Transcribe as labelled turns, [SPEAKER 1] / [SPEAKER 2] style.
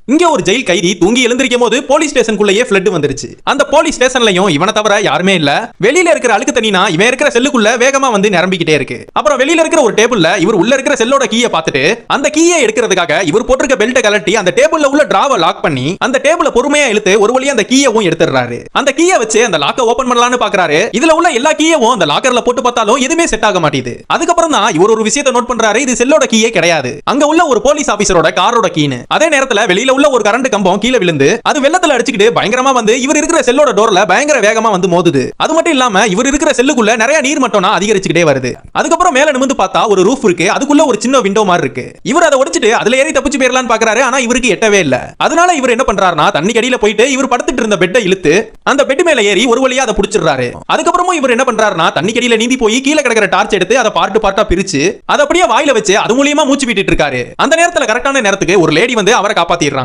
[SPEAKER 1] இங்க ஒரு ஜெயில் கைதி தூங்கி எழுந்திருக்கும் போது போலீஸ் ஸ்டேஷனுக்குள்ளேயே ஃப்ளட் வந்துருச்சு. அந்த போலீஸ் ஸ்டேஷன்லயும் இவனை தவிர யாருமே இல்ல. வெளியில இருக்கிற அழுக்கு தண்ணினா இவன் இருக்கிற செல்லுக்குள்ள வேகமா வந்து நிரம்பிக்கிட்டே இருக்கு. அப்புறம் வெளியில இருக்கிற ஒரு டேபிள்ல இவர் உள்ள இருக்கிற செல்லோட கீயை பார்த்துட்டு அந்த கீயை எடுக்கிறதுக்காக இவர் போட்டிருக்க பெல்ட்டை கழட்டி அந்த டேபிள்ல உள்ள டிராவை லாக் பண்ணி அந்த டேபிளை பொறுமையா இழுத்து ஒரு வழியா அந்த கீயவும் எடுத்துறாரு. அந்த கீயை வச்சு அந்த லாக்கை ஓபன் பண்ணலாம்னு பாக்குறாரு. இதுல உள்ள எல்லா கீயவும் அந்த லாக்கர்ல போட்டு பார்த்தாலும் எதுவுமே செட் ஆக மாட்டேங்குது. அதுக்கப்புறம் தான் இவர் ஒரு விஷயத்தை நோட் பண்றாரு. இது செல்லோட கீயே கிடையாது, அங்க உள்ள ஒரு போலீஸ் ஆபீசரோட காரோட கீன்னு. அதே நேரத்துல வெளியில உள்ள ஒரு கரண்ட் கம்பம் கீழே விழுந்து அது வெள்ளத்துல அடிச்சுக்கிட்டு பயங்கரமா வந்து இவர் இருக்கிற செல்லோட டோர்ல பயங்கர வேகமா வந்து மோதுது. அது மட்டும் இல்லாம இவர் இருக்கிற செல்லுக்குள்ள நிறைய நீர் மட்டம்னா அதிகரிச்சுக்கிட்டே வருது. அதுக்கப்புறம் மேல நிமிர்ந்து பார்த்தா ஒரு ரூஃப் இருக்கு. அதுக்குள்ள ஒரு சின்ன விண்டோ மாதிரி இருக்கு. இவர் அதை உடைச்சிட்டு அதுல ஏறி தப்பிச்சு போயிரலாம்னு பாக்குறாரு. ஆனா இவருக்கு எட்டவே இல்ல. அதனால இவர் என்ன பண்றாருன்னா தண்ணி கடியில போயிட்டு இவர் படுத்துட்டு இருந்த பெட்டை இழுத்து அந்த பெட் மேல ஏறி ஒரு வழியா அதை புடிச்சிடுறாரு. அதுக்கப்புறமும் இவர் என்ன பண்றாருன்னா தண்ணி கடியில நீந்தி போய் கீழே கிடக்கிற டார்ச் எடுத்து அதை பார்ட்டா பிரிச்சு அதை அப்படியே வாயில வச்சு அது மூலியமா மூச்சு விட்டுட்டு இருக்காரு. அந்த நேரத்துல கரெக்டான நேரத்துக்கு ஒரு லேடி வந்து அவரை காப்பாத்திடுறாங்க.